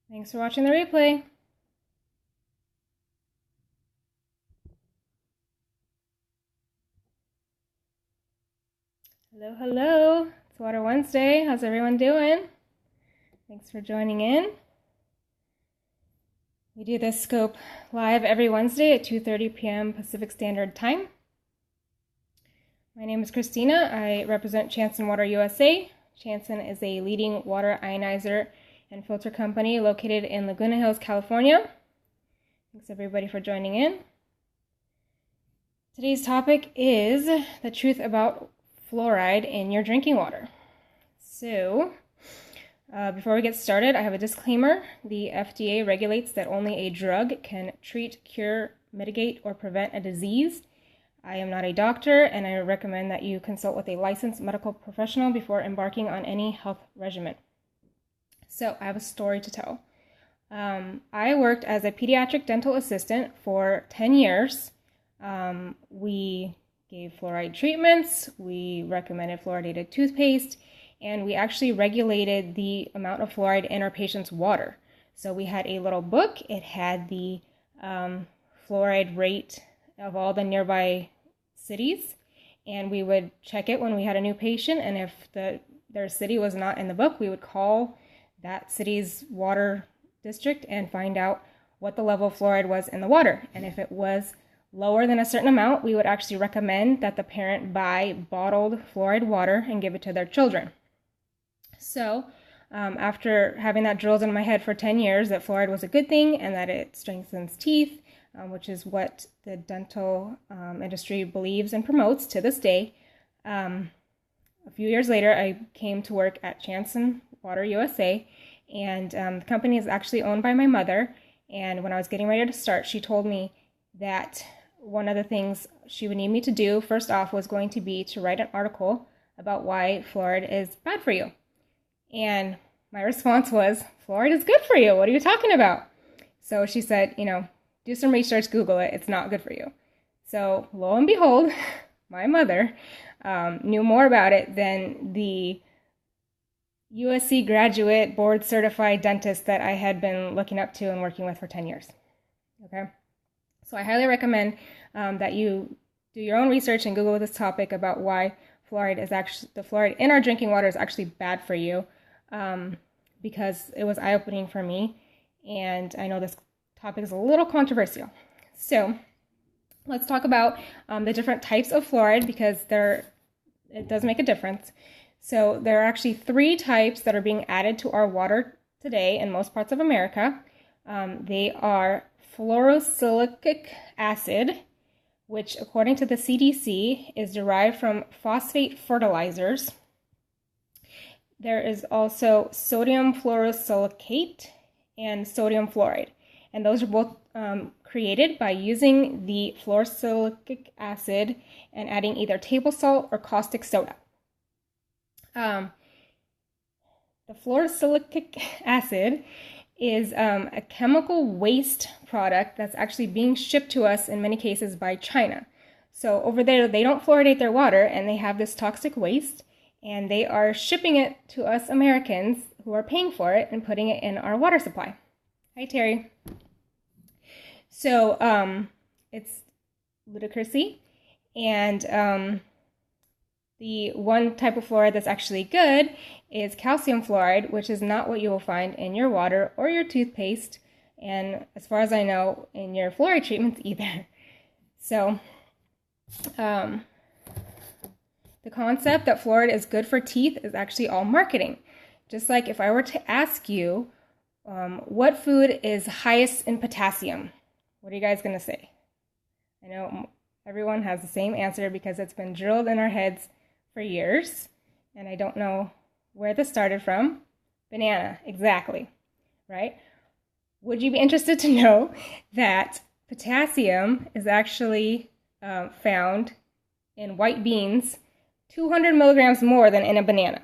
Thanks for watching the replay. Hello. It's Water Wednesday. How's everyone doing? Thanks for joining in. We do this scope live every Wednesday at 2:30 p.m. Pacific Standard Time. My name is Christina. I represent Chanson Water USA. Chanson is a leading water ionizer and filter company located in Laguna Hills, California. Thanks everybody for joining in. Today's topic is the truth about fluoride in your drinking water. So, before we get started, I have a disclaimer. The FDA regulates that only a drug can treat, cure, mitigate, or prevent a disease. I am not a doctor, and I recommend that you consult with a licensed medical professional before embarking on any health regimen. So, I have a story to tell. I worked as a pediatric dental assistant for 10 years. We gave fluoride treatments, we recommended fluoridated toothpaste, and we actually regulated the amount of fluoride in our patients' water. So we had a little book. It had the fluoride rate of all the nearby cities, and we would check it when we had a new patient, and if their city was not in the book, we would call that city's water district and find out what the level of fluoride was in the water. And if it was lower than a certain amount, we would actually recommend that the parent buy bottled fluoride water and give it to their children. So after having that drilled in my head for 10 years, that fluoride was a good thing and that it strengthens teeth, which is what the dental industry believes and promotes to this day, a few years later, I came to work at Chanson Water USA, and the company is actually owned by my mother. And when I was getting ready to start, she told me that one of the things she would need me to do, first off, was going to be to write an article about why fluoride is bad for you. And my response was, fluoride is good for you. What are you talking about? So she said, do some research, Google it. It's not good for you. So lo and behold, my mother knew more about it than the USC graduate board certified dentist that I had been looking up to and working with for 10 years. Okay. So I highly recommend that you do your own research and Google this topic about why the fluoride in our drinking water is actually bad for you, because it was eye-opening for me, and I know this topic is a little controversial. So let's talk about the different types of fluoride, because it does make a difference. So there are actually 3 types that are being added to our water today in most parts of America. They are fluorosilicic acid, which according to the CDC is derived from phosphate fertilizers. There is also sodium fluorosilicate and sodium fluoride, and those are both created by using the fluorosilicic acid and adding either table salt or caustic soda. The fluorosilicic acid is a chemical waste product that's actually being shipped to us in many cases by China. So over there, they don't fluoridate their water, and they have this toxic waste, and they are shipping it to us Americans who are paying for it and putting it in our water supply. Hi, Terry. So it's ludicrousy, and the one type of fluoride that's actually good is calcium fluoride, which is not what you will find in your water or your toothpaste, and as far as I know, in your fluoride treatments either. So the concept that fluoride is good for teeth is actually all marketing. Just like if I were to ask you, what food is highest in potassium, what are you guys going to say? I know everyone has the same answer because it's been drilled in our heads for years, and I don't know where this started from. Banana, exactly, right? Would you be interested to know that potassium is actually found in white beans 200 milligrams more than in a banana?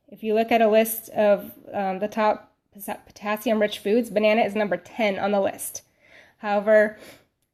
If you look at a list of the top potassium-rich foods, banana is number 10 on the list. However,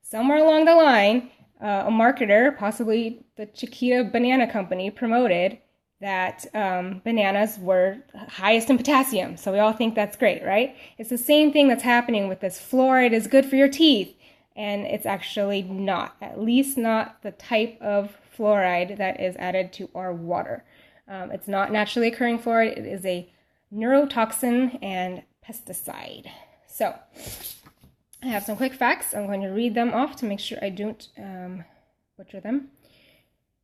somewhere along the line, a marketer, possibly the Chiquita Banana Company, promoted that bananas were highest in potassium. So we all think that's great, right? It's the same thing that's happening with this. Fluoride is good for your teeth. And it's actually not, at least not the type of fluoride that is added to our water. It's not naturally occurring fluoride. It is a neurotoxin and pesticide. So I have some quick facts. I'm going to read them off to make sure I don't butcher them.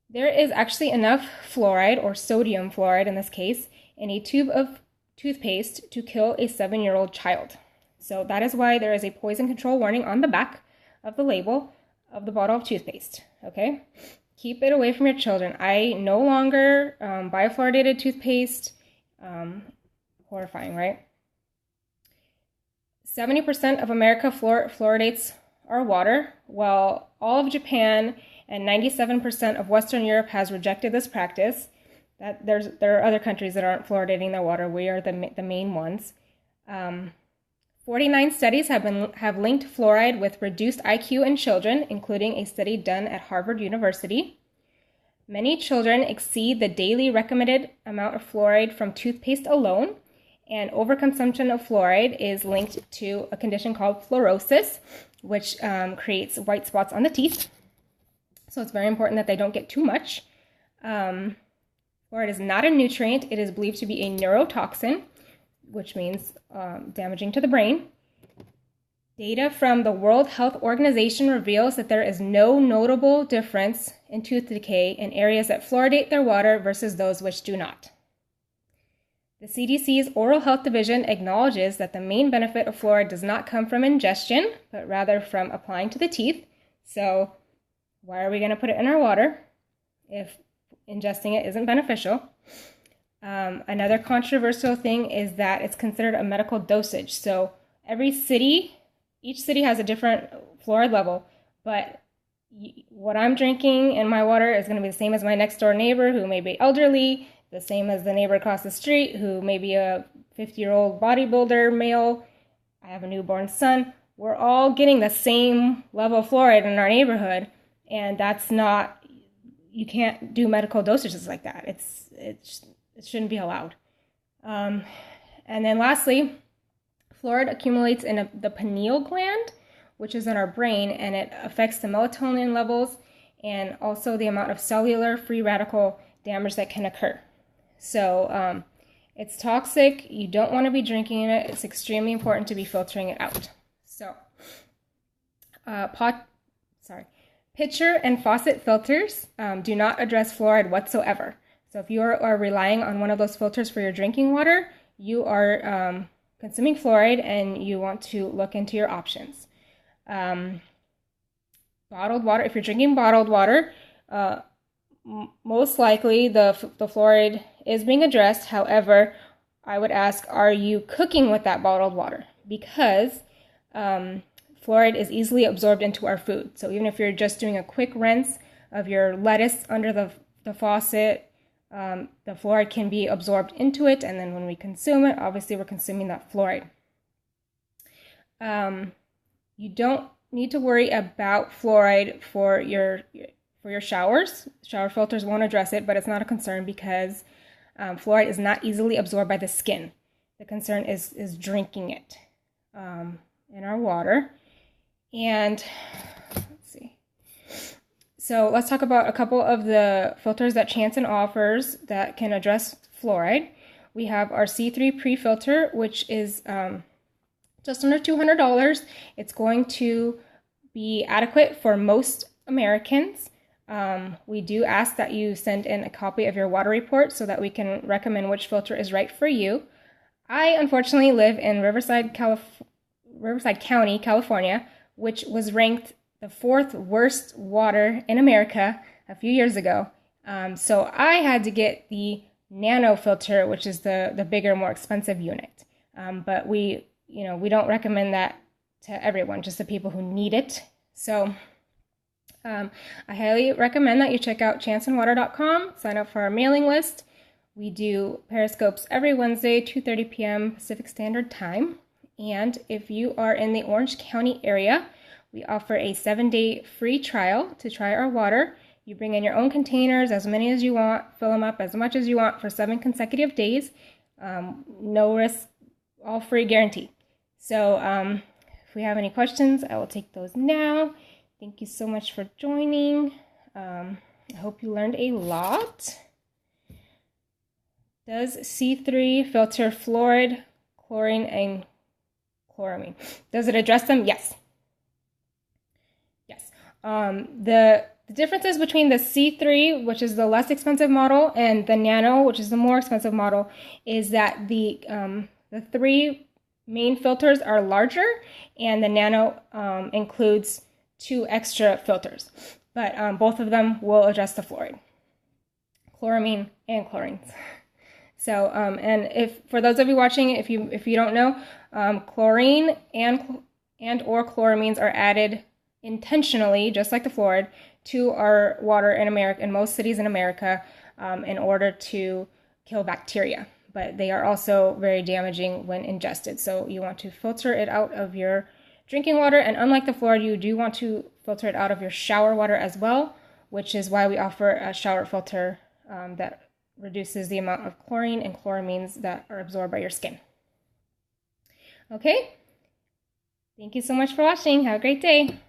There is actually enough fluoride, or sodium fluoride in this case, in a tube of toothpaste to kill a 7-year-old child. So that is why there is a poison control warning on the back of the label of the bottle of toothpaste, okay? Keep it away from your children. I no longer buy fluoridated toothpaste. Horrifying, right? 70% of America fluoridates our water, while all of Japan and 97% of Western Europe has rejected this practice. There are other countries that aren't fluoridating their water. We are the main ones. 49 studies have linked fluoride with reduced IQ in children, including a study done at Harvard University. Many children exceed the daily recommended amount of fluoride from toothpaste alone, and overconsumption of fluoride is linked to a condition called fluorosis, which creates white spots on the teeth. So it's very important that they don't get too much. Fluoride is not a nutrient. It is believed to be a neurotoxin, which means damaging to the brain. Data from the World Health Organization reveals that there is no notable difference in tooth decay in areas that fluoridate their water versus those which do not. The CDC's Oral Health Division acknowledges that the main benefit of fluoride does not come from ingestion, but rather from applying to the teeth. So why are we going to put it in our water if ingesting it isn't beneficial? Another controversial thing is that it's considered a medical dosage. So each city has a different fluoride level, but what I'm drinking in my water is going to be the same as my next door neighbor who may be elderly, the same as the neighbor across the street who may be a 50-year-old bodybuilder male. I have a newborn son. We're all getting the same level of fluoride in our neighborhood, and that's not, you can't do medical dosages like that. It shouldn't be allowed. And then lastly, fluoride accumulates in the pineal gland, which is in our brain, and it affects the melatonin levels and also the amount of cellular free radical damage that can occur. So it's toxic. You don't want to be drinking it. It's extremely important to be filtering it out. So pitcher and faucet filters do not address fluoride whatsoever. So if you are relying on one of those filters for your drinking water, you are consuming fluoride and you want to look into your options. Bottled water, if you're drinking bottled water, most likely the fluoride is being addressed. However, I would ask, are you cooking with that bottled water? Because fluoride is easily absorbed into our food. So even if you're just doing a quick rinse of your lettuce under the faucet, the fluoride can be absorbed into it, and then when we consume it, obviously we're consuming that fluoride. You don't need to worry about fluoride for your showers. Shower filters won't address it, but it's not a concern because fluoride is not easily absorbed by the skin. The concern is drinking it in our water. And let's see. So let's talk about a couple of the filters that Chanson offers that can address fluoride. We have our C3 pre-filter, which is just under $200. It's going to be adequate for most Americans. We do ask that you send in a copy of your water report so that we can recommend which filter is right for you. I unfortunately live in Riverside County, California, which was ranked the 4th worst water in America a few years ago. So I had to get the nano filter, which is the bigger, more expensive unit. But we don't recommend that to everyone, just the people who need it. So I highly recommend that you check out chansonwater.com, sign up for our mailing list. We do Periscopes every Wednesday, 2:30 p.m. Pacific Standard Time. And if you are in the Orange County area, we offer a 7-day free trial to try our water. You bring in your own containers, as many as you want, fill them up as much as you want for 7 consecutive days. No risk, all free guarantee. So if we have any questions, I will take those now. Thank you so much for joining. I hope you learned a lot. Does C3 filter fluoride, chlorine, and chloramine? Does it address them? Yes. Yes. The differences between the C3, which is the less expensive model, and the Nano, which is the more expensive model, is that the 3 main filters are larger, and the Nano includes 2 extra filters. But both of them will address the fluoride, chloramine, and chlorines. So, and if for those of you watching, if you don't know, chlorine and or chloramines are added intentionally, just like the fluoride, to our water in America, in most cities in America, in order to kill bacteria. But they are also very damaging when ingested. So you want to filter it out of your drinking water, and unlike the fluoride, you do want to filter it out of your shower water as well, which is why we offer a shower filter that reduces the amount of chlorine and chloramines that are absorbed by your skin. Okay? Thank you so much for watching. Have a great day.